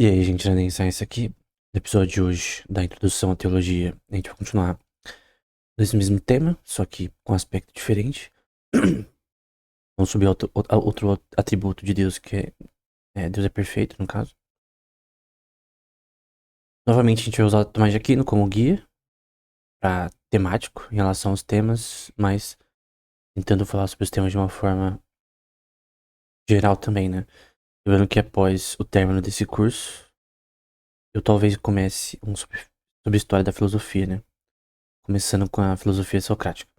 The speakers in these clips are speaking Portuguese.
E aí, gente, na Science aqui, no episódio de hoje da introdução à teologia, a gente vai continuar nesse mesmo tema, só que com um aspecto diferente. Vamos subir outro atributo de Deus, que Deus é perfeito, no caso. Novamente, a gente vai usar Tomás de Aquino como guia para temático em relação aos temas, mas tentando falar sobre os temas de uma forma geral também, né? Lembrando que após o término desse curso, eu talvez comece sobre a história da filosofia, né? Começando com a filosofia socrática.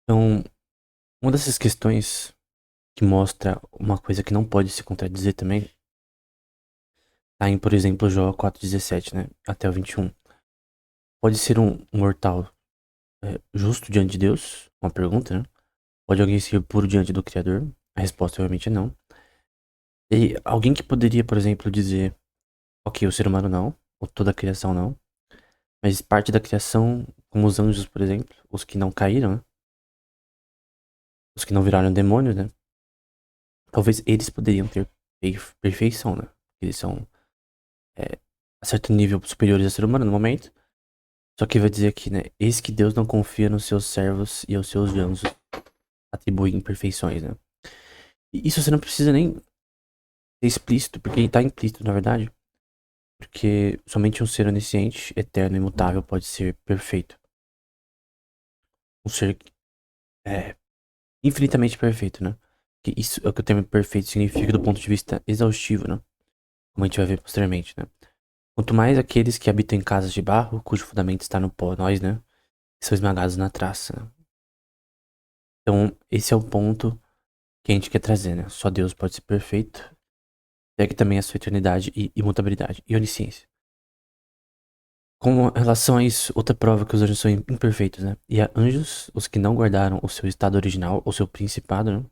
Então, uma dessas questões que mostra uma coisa que não pode se contradizer também, tá em, por exemplo, Jó 4,17, né? Até o 21. Pode ser um mortal justo diante de Deus? Uma pergunta, né? Pode alguém ser puro diante do Criador? A resposta obviamente é não. E alguém que poderia, por exemplo, dizer, ok, o ser humano não, ou toda a criação não, mas parte da criação, como os anjos, por exemplo, os que não caíram, né? Os que não viraram demônios, né? Talvez eles poderiam ter perfeição, né? Eles são é, a certo nível superiores ao ser humano no momento. Só que vai dizer aqui, né? Eis que Deus não confia nos seus servos e aos seus anjos atribui imperfeições, né? E isso você não precisa nem ser explícito, porque tá implícito, na verdade. Porque somente um ser onisciente, eterno e imutável pode ser perfeito. Um ser é, infinitamente perfeito, né? Que isso é o que o termo perfeito significa do ponto de vista exaustivo, né? Como a gente vai ver posteriormente, né? Quanto mais aqueles que habitam em casas de barro, cujo fundamento está no pó, nós, né? São esmagados na traça, né? Então, esse é o ponto que a gente quer trazer, né? Só Deus pode ser perfeito. Segue também a sua eternidade e imutabilidade e onisciência. Com relação a isso, outra prova que os anjos são imperfeitos, né? E há anjos, os que não guardaram o seu estado original, o seu principado, né?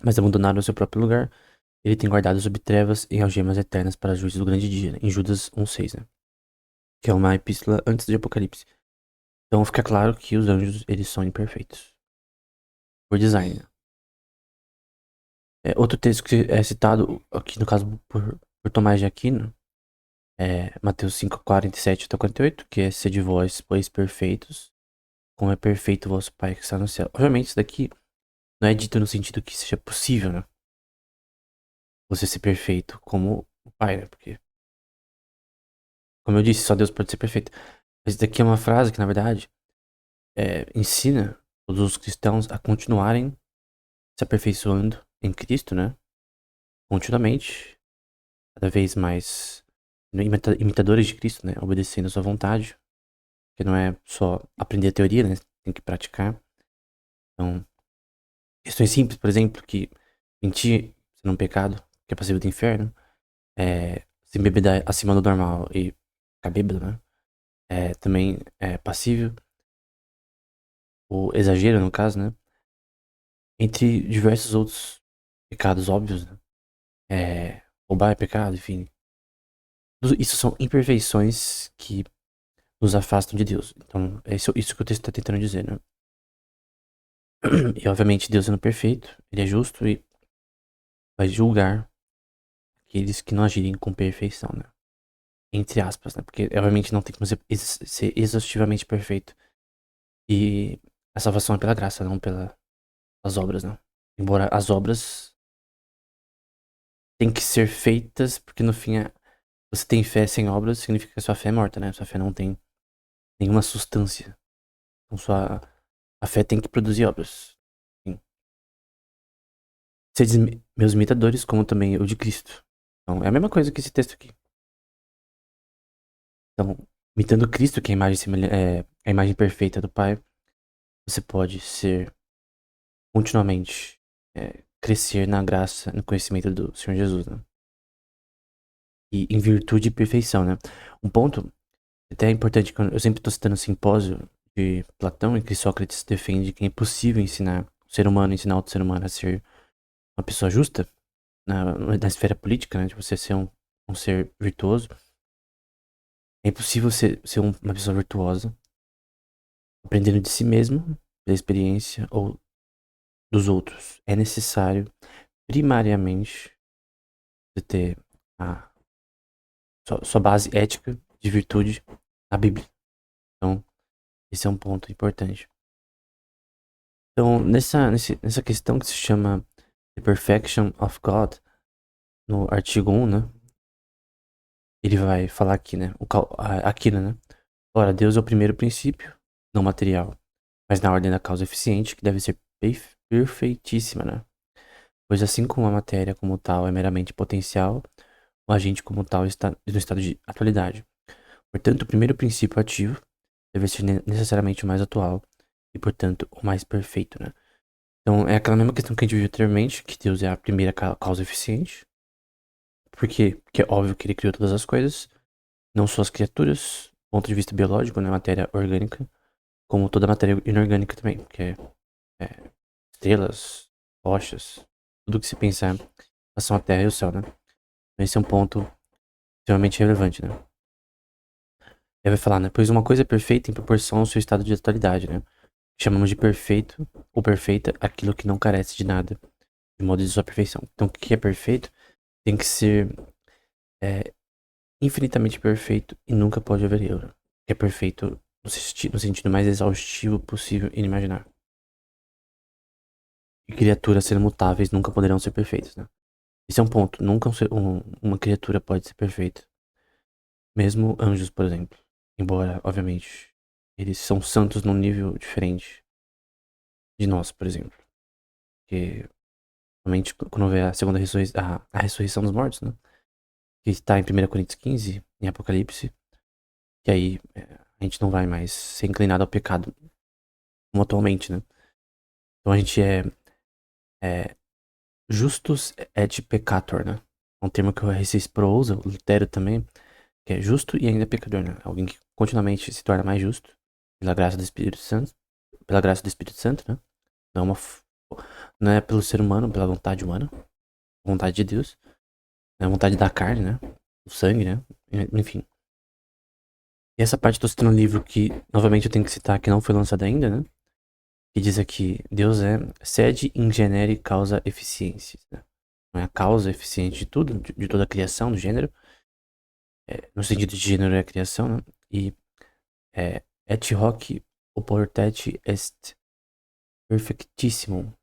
Mas abandonaram o seu próprio lugar, ele tem guardado sob trevas em algemas eternas para juízo do grande dia, né? Em Judas 1,6, né? Que é uma epístola antes de Apocalipse. Então fica claro que os anjos, eles são imperfeitos. Por design, né? Outro texto que é citado aqui, no caso, por Tomás de Aquino, Mateus 5:47 até 48, que é sede vós, pois perfeitos, como é perfeito o vosso Pai que está no céu. Obviamente, isso daqui não é dito no sentido que seja possível, né? Você ser perfeito como o Pai, né? Porque, como eu disse, só Deus pode ser perfeito. Mas isso daqui é uma frase que, na verdade, ensina todos os cristãos a continuarem se aperfeiçoando em Cristo, né? Continuamente, cada vez mais imitadores de Cristo, né? Obedecendo a sua vontade. Que não é só aprender a teoria, né? Tem que praticar. Então, questões simples, por exemplo, que mentir sendo um pecado, que é passível do inferno, se beber acima do normal e ficar bêbado, né? Também é passível, o exagero, no caso, né? Entre diversos outros pecados óbvios, né? Roubar é pecado, enfim. Isso são imperfeições que nos afastam de Deus. Então, é isso que o texto está tentando dizer, né? E obviamente Deus sendo perfeito, ele é justo e vai julgar aqueles que não agirem com perfeição, né? Entre aspas, né? Porque obviamente não tem como ser exaustivamente perfeito. E a salvação é pela graça, não pelas obras, né? Embora as obras têm que ser feitas, porque no fim você tem fé sem obras, significa que a sua fé é morta, né? Sua fé não tem nenhuma substância. Então a fé tem que produzir obras. Sim. Sedes meus imitadores, como também eu de Cristo. Então é a mesma coisa que esse texto aqui. Então, imitando Cristo, que é a imagem perfeita do Pai, você pode ser continuamente crescer na graça, no conhecimento do Senhor Jesus, né? E em virtude e perfeição, né? Um ponto até importante, que eu sempre estou citando o simpósio de Platão, em que Sócrates defende que é impossível ensinar o ser humano, ensinar outro ser humano a ser uma pessoa justa na esfera política, né? De você ser um ser virtuoso. É impossível ser uma pessoa virtuosa aprendendo de si mesmo, da experiência ou dos outros. É necessário, primariamente, você ter a sua base ética de virtude na Bíblia. Então, esse é um ponto importante. Então, nessa questão que se chama The Perfection of God, no artigo 1, né? Ele vai falar aqui, né? Aquino, né? Ora, Deus é o primeiro princípio, não material, mas na ordem da causa eficiente, que deve ser perfeitíssima, né? Pois assim como a matéria como tal é meramente potencial, o agente como tal está no estado de atualidade. Portanto, o primeiro princípio ativo deve ser necessariamente o mais atual e, portanto, o mais perfeito, né? Então, é aquela mesma questão que a gente viu anteriormente, que Deus é a primeira causa eficiente. Por quê? Porque é óbvio que ele criou todas as coisas, não só as criaturas, do ponto de vista biológico, né, matéria orgânica, como toda a matéria inorgânica também, porque é estrelas, rochas, tudo que se pensar em relação à Terra e o céu, né? Esse é um ponto extremamente relevante, né? Ele vai falar, né? Pois uma coisa é perfeita em proporção ao seu estado de atualidade, né? Chamamos de perfeito ou perfeita aquilo que não carece de nada, de modo de sua perfeição. Então, o que é perfeito tem que ser é, infinitamente perfeito e nunca pode haver erro. Que é perfeito no sentido mais exaustivo possível e inimaginável. E criaturas sendo mutáveis nunca poderão ser perfeitas, né? Esse é um ponto. Nunca uma criatura pode ser perfeita. Mesmo anjos, por exemplo. Embora, obviamente, eles são santos num nível diferente de nós, por exemplo. Porque, realmente, quando vê a segunda ressurreição, a ressurreição dos mortos, né? Que está em 1 Coríntios 15, em Apocalipse. Que aí a gente não vai mais ser inclinado ao pecado como atualmente, né? Então a gente é justus et peccator, né? É um termo que o R.C. Sproul usa, o Lutero também, que é justo e ainda pecador, né? Alguém que continuamente se torna mais justo pela graça do Espírito Santo, né? Não é, não é pelo ser humano, pela vontade humana, vontade de Deus, é a vontade da carne, né? O sangue, né? Enfim. E essa parte eu tô citando um livro que, novamente, eu tenho que citar, que não foi lançado ainda, né? Que diz aqui, Deus é sede in genere causa efficiência, né? Não é a causa eficiente de tudo, de toda a criação, do gênero, no sentido de gênero é a criação, né? E et hoc oportet est perfectissimum.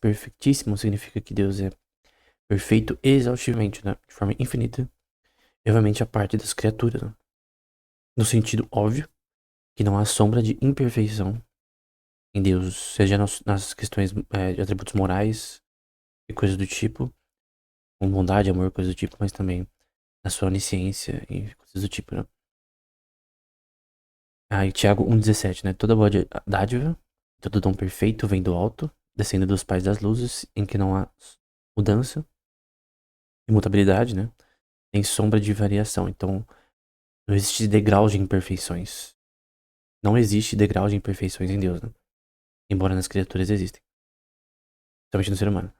Perfectíssimo significa que Deus é perfeito exaustivamente, né? De forma infinita, e obviamente a parte das criaturas, né? No sentido óbvio que não há sombra de imperfeição em Deus, seja nas questões de atributos morais e coisas do tipo, com bondade, amor, coisas do tipo, mas também na sua onisciência e coisas do tipo, né? Aí Tiago 1,17, né? Toda boa dádiva, todo dom perfeito vem do alto, descendo dos pais das luzes, em que não há mudança, imutabilidade, né? Tem sombra de variação. Então, não existe degrau de imperfeições. Não existe degrau de imperfeições em Deus, né? Embora nas criaturas existem. Principalmente no ser humano.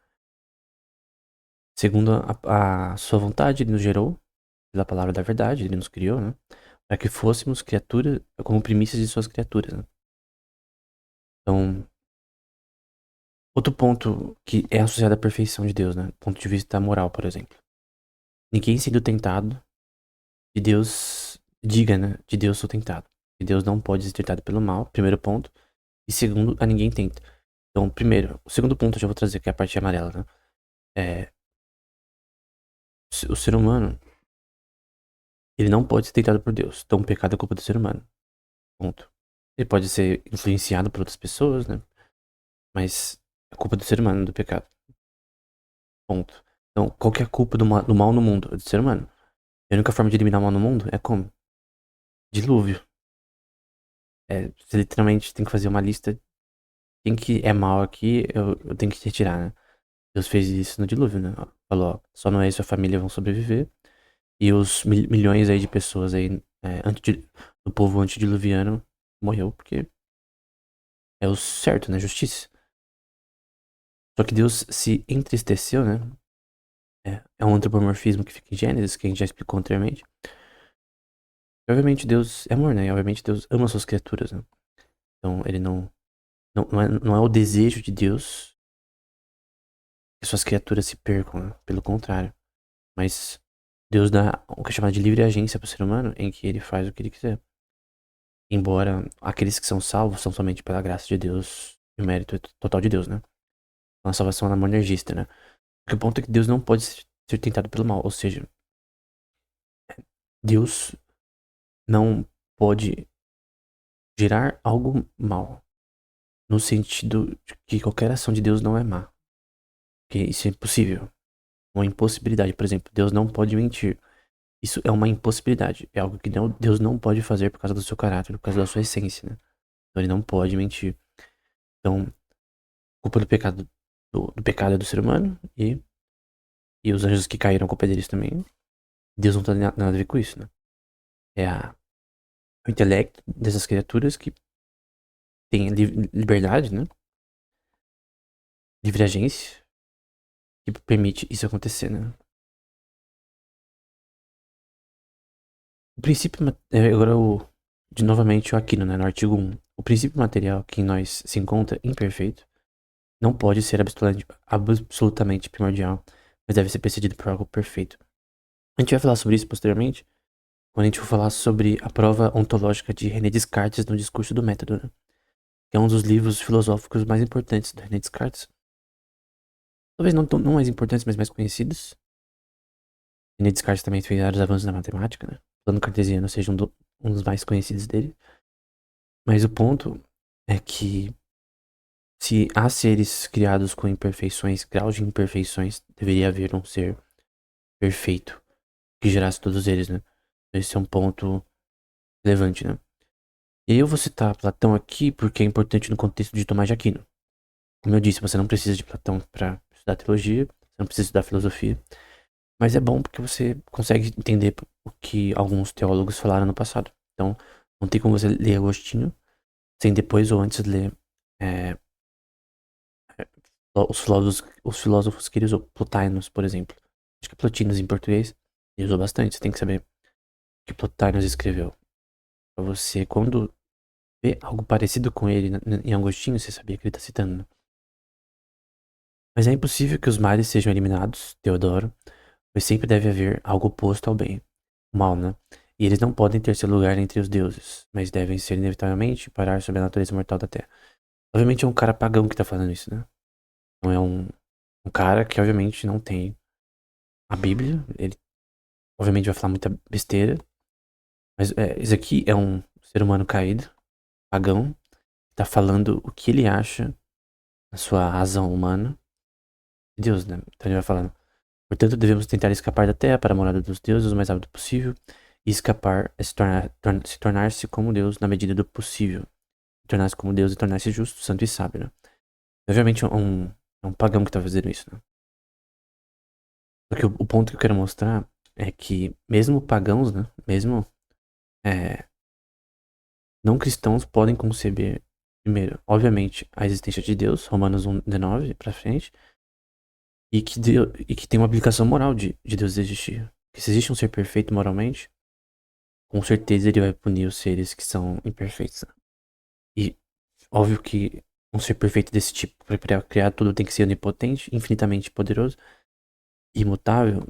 Segundo a sua vontade, ele nos gerou, pela palavra da verdade, ele nos criou, né? Para que fôssemos criaturas, como primícias de suas criaturas, né? Então, outro ponto que é associado à perfeição de Deus, né? Do ponto de vista moral, por exemplo. Ninguém sendo tentado, de Deus, diga, né? De Deus sou tentado. De Deus não pode ser tentado pelo mal, primeiro ponto. E segundo, a ninguém tenta. Então, primeiro, o segundo ponto eu já vou trazer, que é a parte amarela, né? É, o ser humano, ele não pode ser tentado por Deus. Então, o pecado é culpa do ser humano. Ponto. Ele pode ser influenciado por outras pessoas, né? Mas é culpa do ser humano, do pecado. Ponto. Então, qual que é a culpa do mal no mundo? É do ser humano. E a única forma de eliminar o mal no mundo é como? Dilúvio. Você literalmente tem que fazer uma lista. Quem que é mal aqui, eu tenho que retirar, né? Deus fez isso no dilúvio, né? Falou, ó, só Noé e sua família vão sobreviver. E os milhões aí de pessoas aí, do povo antediluviano morreu porque é o certo, né? Justiça. Só que Deus se entristeceu, né? É um antropomorfismo que fica em Gênesis, que a gente já explicou anteriormente. E, obviamente Deus é amor, né? E, obviamente Deus ama suas criaturas, né? Então ele não é o desejo de Deus que suas criaturas se percam, né? Pelo contrário. Mas Deus dá o que é chamado de livre agência para o ser humano, em que ele faz o que ele quiser. Embora aqueles que são salvos são somente pela graça de Deus e o mérito total de Deus, né? A salvação ela é monergista, né? Porque o ponto é que Deus não pode ser tentado pelo mal. Ou seja, Deus não pode gerar algo mal. No sentido de que qualquer ação de Deus não é má. Porque isso é impossível. Uma impossibilidade. Por exemplo, Deus não pode mentir. Isso é uma impossibilidade. É algo que Deus não pode fazer por causa do seu caráter, por causa da sua essência, né? Então ele não pode mentir. Então, culpa do pecado do pecado é do ser humano e os anjos que caíram, a culpa é deles também. Deus não tem nada a ver com isso, né? É o intelecto dessas criaturas que tem liberdade, né? Livre agência, que permite isso acontecer, né? O princípio, agora de novamente o Aquino, né, no artigo 1. O princípio material que em nós se encontra imperfeito não pode ser absolutamente primordial, mas deve ser precedido por algo perfeito. A gente vai falar sobre isso posteriormente, quando a gente for falar sobre a prova ontológica de René Descartes no Discurso do Método, né? Que é um dos livros filosóficos mais importantes do René Descartes. Talvez não mais importantes, mas mais conhecidos. René Descartes também fez vários avanços na matemática, né? O plano cartesiano seja um dos mais conhecidos dele. Mas o ponto é que se há seres criados com imperfeições, graus de imperfeições, deveria haver um ser perfeito que gerasse todos eles, né? Esse é um ponto relevante, né? E aí eu vou citar Platão aqui porque é importante no contexto de Tomás de Aquino. Como eu disse, você não precisa de Platão para estudar teologia, você não precisa estudar filosofia, mas é bom porque você consegue entender o que alguns teólogos falaram no passado. Então, não tem como você ler Agostinho sem depois ou antes ler é, os filósofos que ele usou. Plotinus, por exemplo. Acho que Plotinus em português ele usou bastante. Você tem que saber o que Plotinus escreveu. Pra você, quando vê algo parecido com ele em Agostinho, você sabia que ele está citando, né? Mas é impossível que os males sejam eliminados, Teodoro, pois sempre deve haver algo oposto ao bem, o mal, né? E eles não podem ter seu lugar entre os deuses, mas devem ser inevitavelmente parar sobre a natureza mortal da Terra. Obviamente é um cara pagão que tá falando isso, né? Não é um cara que obviamente não tem a Bíblia, ele obviamente vai falar muita besteira, mas isso aqui é um ser humano caído, pagão, que tá falando o que ele acha na sua razão humana de Deus, né? Então ele vai falando: portanto, devemos tentar escapar da terra para a morada dos deuses o mais rápido possível, e escapar é se tornar-se como Deus na medida do possível. Tornar-se como Deus e tornar-se justo, santo e sábio, né? Obviamente é um pagão que tá fazendo isso, né? Porque o ponto que eu quero mostrar é que mesmo pagãos, né? Mesmo é, não cristãos podem conceber, primeiro, obviamente, a existência de Deus, Romanos 1:19 pra frente, e que tem uma aplicação moral de Deus existir. Que se existe um ser perfeito moralmente, com certeza ele vai punir os seres que são imperfeitos, né? E óbvio que um ser perfeito desse tipo, para criar tudo, tem que ser onipotente, infinitamente poderoso, imutável,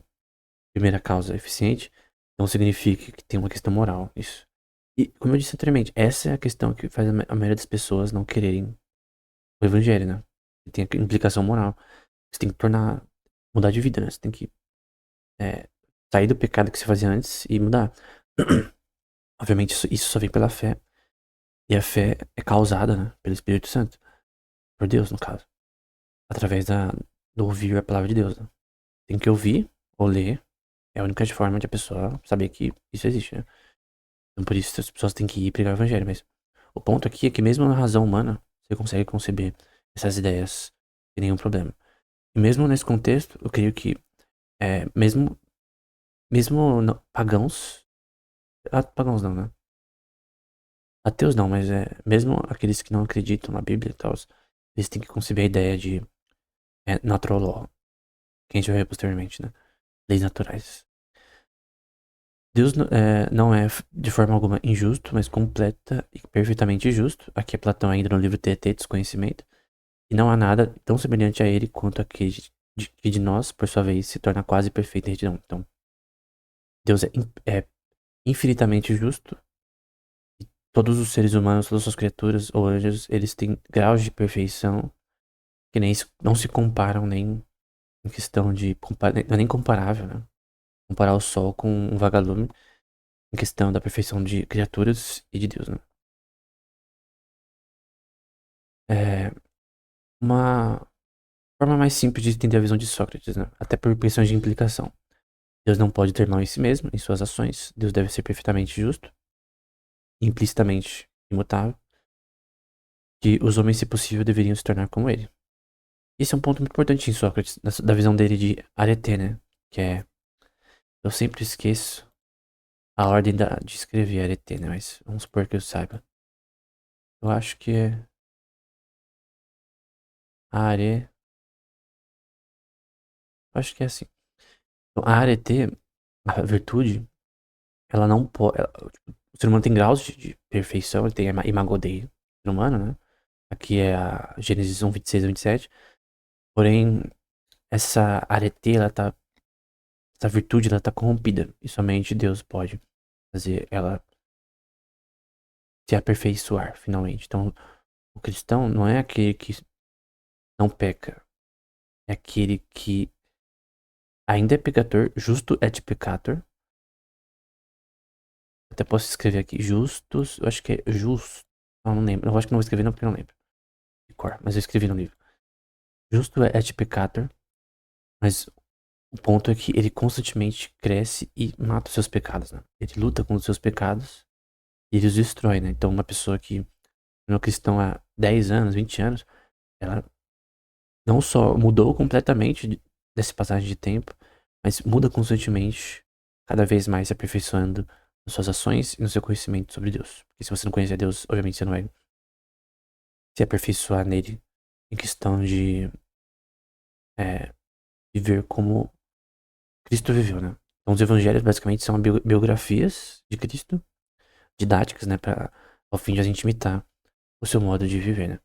primeira causa, eficiente. Então significa que tem uma questão moral, isso. E, como eu disse anteriormente, essa é a questão que faz a maioria das pessoas não quererem o evangelho, né? Tem a implicação moral. Você tem que mudar de vida, né? Você tem que é, sair do pecado que você fazia antes e mudar. Obviamente, isso só vem pela fé. E a fé é causada, né, pelo Espírito Santo. Por Deus, no caso. Através do ouvir a palavra de Deus, né? Tem que ouvir ou ler. É a única forma de a pessoa saber que isso existe, né? Então, por isso, as pessoas têm que ir pregar o evangelho. Mas o ponto aqui é que mesmo na razão humana, você consegue conceber essas ideias sem nenhum problema. E mesmo nesse contexto, eu creio que mesmo pagãos... pagãos não, né? Ateus não, mas mesmo aqueles que não acreditam na Bíblia e tal, eles têm que conceber a ideia de natural law, que a gente vai ver posteriormente, né? Leis naturais. Deus não é de forma alguma injusto, mas completa e perfeitamente justo. Aqui é Platão ainda no livro Teetetos, Conhecimento. E não há nada tão semelhante a ele quanto aquele que de nós, por sua vez, se torna quase perfeito em retidão. Então, Deus é infinitamente justo. E todos os seres humanos, todas as criaturas ou anjos, eles têm graus de perfeição que não se comparam nem em questão de... Não é nem comparável, né? Comparar o Sol com um vagalume em questão da perfeição de criaturas e de Deus, né? É uma forma mais simples de entender a visão de Sócrates, né? Até por questões de implicação. Deus não pode ter mal em si mesmo, em suas ações. Deus deve ser perfeitamente justo, implicitamente imutável, que os homens, se possível, deveriam se tornar como ele. Esse é um ponto muito importante em Sócrates, da visão dele de arete, né? Que é... Eu sempre esqueço a ordem de escrever arete, né? Mas vamos supor que eu saiba. Eu acho que é are... Eu acho que é assim. Então, a arete, a virtude, ela não pode... O ser humano tem graus de perfeição, ele tem a imago Dei, o ser humano, né? Aqui é a Gênesis 1, 26 a 27. Porém, essa arete, essa virtude, ela tá corrompida. E somente Deus pode fazer ela se aperfeiçoar, finalmente. Então, o cristão não é aquele que não peca. É aquele que ainda é pecador, justo et peccator. Até posso escrever aqui, justus, eu acho que é justo. Não lembro. Eu acho que não vou escrever não, porque eu não lembro. De cor, mas eu escrevi no livro. Justo et peccator. Mas o ponto é que ele constantemente cresce e mata os seus pecados, né? Ele luta com os seus pecados e ele os destrói, né? Então, uma pessoa que é cristão há 10 anos, 20 anos, ela não só mudou completamente dessa passagem de tempo, mas muda constantemente, cada vez mais se aperfeiçoando nas suas ações e no seu conhecimento sobre Deus. Porque se você não conhece a Deus, obviamente você não vai se aperfeiçoar nele em questão de viver como Cristo viveu, né? Então, os evangelhos basicamente são biografias de Cristo, didáticas, né, para ao fim de a gente imitar o seu modo de viver, né?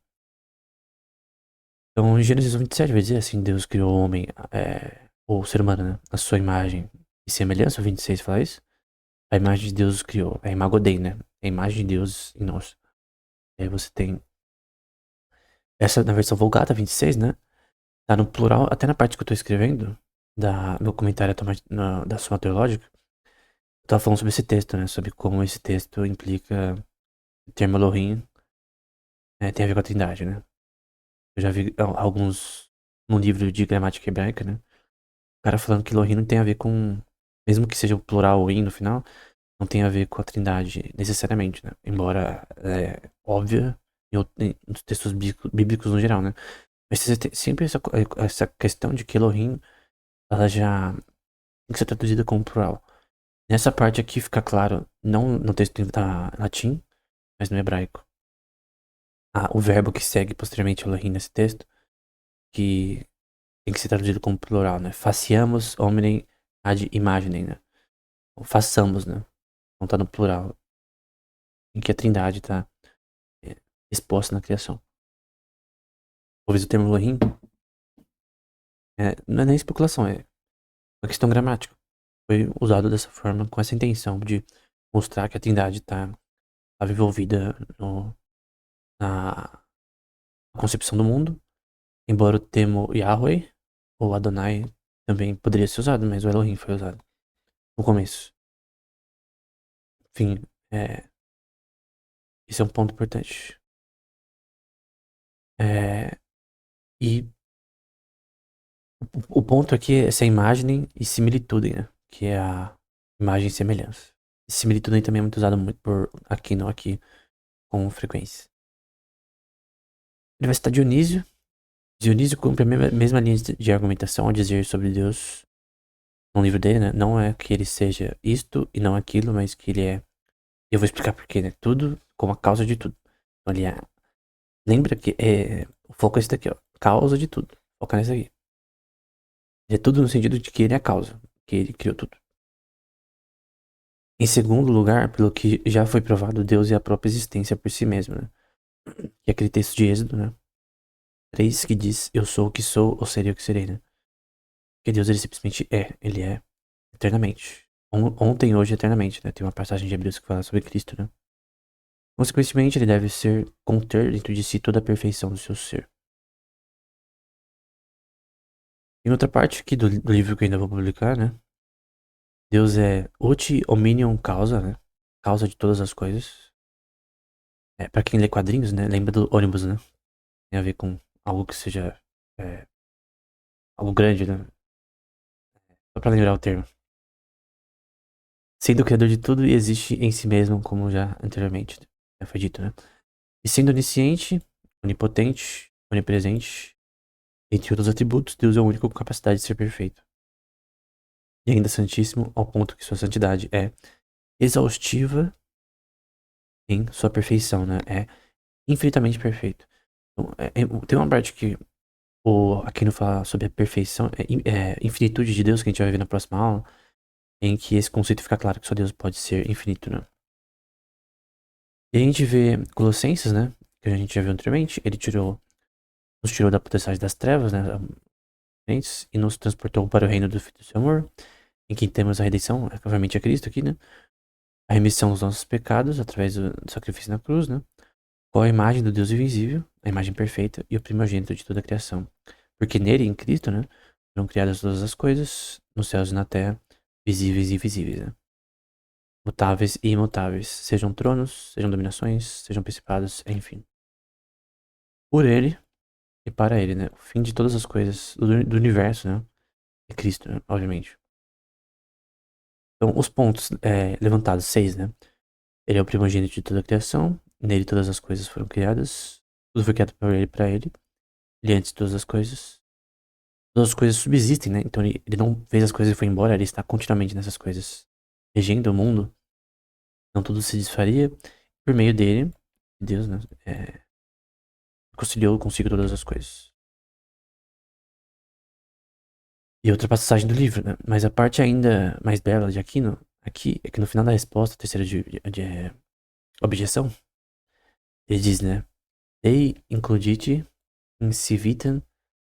Então, em Gênesis 27 vai dizer assim, Deus criou o homem, ou o ser humano, né, a sua imagem e semelhança. O 26 fala isso. A imagem de Deus criou, é a imago Dei, né? É a imagem de Deus em nós. E aí você tem essa na versão Vulgata 26, né? Tá no plural, até na parte que eu tô escrevendo, meu comentário da Suma Teológica, eu tava falando sobre esse texto, né? Sobre como esse texto implica o termo Elohim, tem a ver com a Trindade, né? Eu já vi alguns num livro de gramática hebraica, né? O cara falando que Elohim não tem a ver com, mesmo que seja o plural ou in no final, não tem a ver com a Trindade necessariamente, né? Embora óbvia nos textos bíblicos no geral, né? Mas você tem sempre essa questão de que Elohim, ela já tem que ser traduzida como plural. Nessa parte aqui fica claro, não no texto em latim, mas no hebraico. O verbo que segue posteriormente Elohim nesse texto, que tem que ser traduzido como plural, né? Faciamos hominem ad imaginem, né? Ou façamos, né? Não tá no plural. Em que a Trindade tá exposta na criação. Talvez o termo Elohim não é nem especulação, é uma questão gramática. Foi usado dessa forma com essa intenção de mostrar que a Trindade estava envolvida na concepção do mundo. Embora o termo Yahweh ou Adonai também poderia ser usado, mas o Elohim foi usado no começo. Enfim, esse é um ponto importante. E o ponto aqui é essa imagem e similitude, né? Que é a imagem e semelhança. Similitude também é muito usado muito por aqui, não aqui, com frequência. Ele vai citar Dionísio. Dionísio cumpre a mesma linha de argumentação ao dizer sobre Deus no livro dele, né? Não é que ele seja isto e não aquilo, mas que ele é... Eu vou explicar porquê, né? Tudo como a causa de tudo. Então, ele lembra que o foco é esse daqui, ó. Causa de tudo. Foca nesse aqui. Ele é tudo no sentido de que ele é a causa. Que ele criou tudo. Em segundo lugar, pelo que já foi provado, Deus é a própria existência por si mesmo, né? E aquele texto de Êxodo, né? 3 que diz, eu sou o que sou, ou serei o que serei, né? Porque Deus, ele simplesmente ele é eternamente. ontem, hoje e eternamente, né? Tem uma passagem de Hebreus que fala sobre Cristo, né? Consequentemente, ele deve conter dentro de si toda a perfeição do seu ser. Em outra parte aqui do livro que eu ainda vou publicar, né? Deus é uti omnium causa, né? Causa de todas as coisas. Pra quem lê quadrinhos, né? Lembra do ônibus, né? Tem a ver com algo que seja é, algo grande, né? Só pra lembrar o termo. Sendo o criador de tudo e existe em si mesmo, como já anteriormente já foi dito, né? E sendo onisciente, onipotente, onipresente, entre outros atributos, Deus é o único com capacidade de ser perfeito. E ainda santíssimo, ao ponto que sua santidade é exaustiva em sua perfeição, né? É infinitamente perfeito. Então, tem uma parte que o Aquino fala sobre a perfeição, infinitude de Deus, que a gente vai ver na próxima aula, em que esse conceito fica claro que só Deus pode ser infinito, né? E a gente vê Colossenses, né? Que a gente já viu anteriormente, ele nos tirou da potestade das trevas, né? E nos transportou para o reino do Filho do seu amor, em que temos a redenção, obviamente a Cristo aqui, né? A remissão dos nossos pecados através do sacrifício na cruz, né? Qual a imagem do Deus invisível, a imagem perfeita e o primogênito de toda a criação. Porque nele, em Cristo, né? Foram criadas todas as coisas, nos céus e na terra, visíveis e invisíveis, né? Mutáveis e imutáveis, sejam tronos, sejam dominações, sejam principados, enfim. Por ele e para ele, né? O fim de todas as coisas do universo, né? É Cristo, né? Obviamente. Então, os pontos levantados, 6, né? Ele é o primogênito de toda a criação, nele todas as coisas foram criadas, tudo foi criado por ele e para ele. Ele é antes de todas as coisas. Todas as coisas subsistem, né? Então ele não fez as coisas e foi embora, ele está continuamente nessas coisas, regendo o mundo. Então tudo se desfaria por meio dele, Deus, né? Conciliou consigo todas as coisas. E outra passagem do livro, né? Mas a parte ainda mais bela de Aquino, aqui, é que no final da resposta, a terceira de objeção, ele diz, né? Dei includite in civitam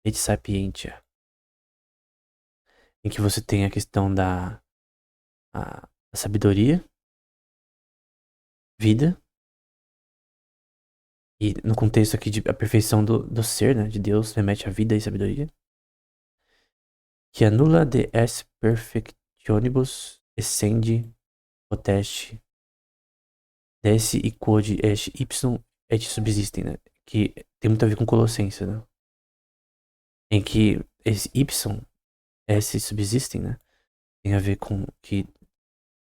et sapientia. Em que você tem a questão da sabedoria, vida, e no contexto aqui de a perfeição do ser, né? De Deus, remete à vida e sabedoria. Que anula de es perfectionibus essendi potesti desce e quod est ipsum et subsistem, né? Que tem muito a ver com Colossenses, né? Em que esse ipsum, esse subsistem, né? Tem a ver com que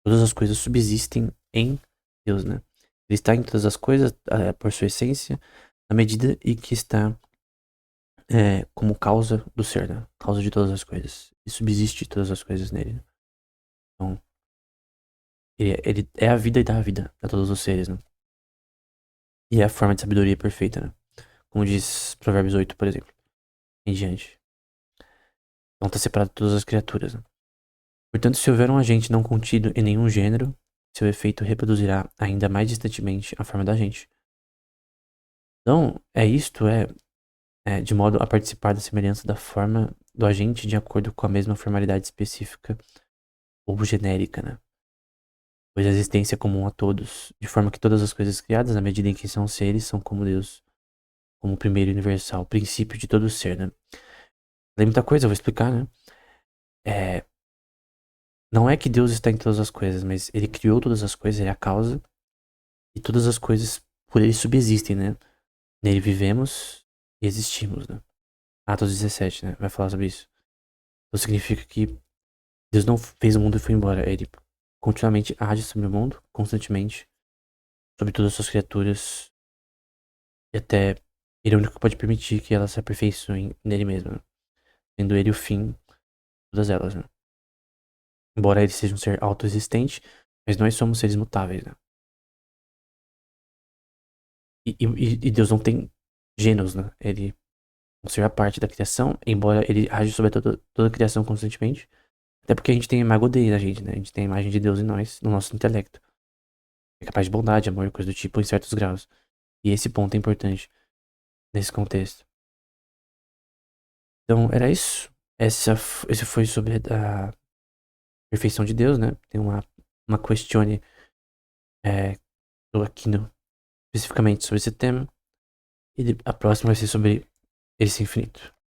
todas as coisas subsistem em Deus, né? Ele está em todas as coisas por sua essência, na medida em que está como causa do ser, né? Causa de todas as coisas. E subsiste todas as coisas nele, né? Então, ele é a vida e dá a vida a todos os seres, né? E é a forma de sabedoria perfeita, né? Como diz Provérbios 8, por exemplo, em diante. Então está separado de todas as criaturas, né? Portanto, se houver um agente não contido em nenhum gênero, seu efeito reproduzirá ainda mais distantemente a forma da gente. Então, de modo a participar da semelhança da forma do agente de acordo com a mesma formalidade específica ou genérica, né? Pois a existência é comum a todos, de forma que todas as coisas criadas, na medida em que são seres, são como Deus, como o primeiro universal, princípio de todo ser, né? Tem muita coisa, eu vou explicar, né? É, não é que Deus está em todas as coisas, mas ele criou todas as coisas, ele é a causa, e todas as coisas por ele subsistem, né? Nele vivemos e existimos, né? Atos 17, né? Vai falar sobre isso. Então significa que Deus não fez o mundo e foi embora. Ele continuamente age sobre o mundo, constantemente, sobre todas as suas criaturas, e até ele é o único que pode permitir que elas se aperfeiçoem nele mesmo, né? Sendo ele o fim de todas elas, né? Embora ele seja um ser autoexistente, mas nós somos seres mutáveis, né? E Deus não tem gêneros, né? Ele é um ser à parte da criação, embora ele age sobre toda a criação constantemente. Até porque a gente tem a imago Dei na gente, né? A gente tem a imagem de Deus em nós, no nosso intelecto. É capaz de bondade, amor, coisa do tipo, em certos graus. E esse ponto é importante nesse contexto. Então, era isso. Esse foi sobre a perfeição de Deus, né? Tem uma questione aqui especificamente sobre esse tema. E a próxima vai ser sobre esse infinito.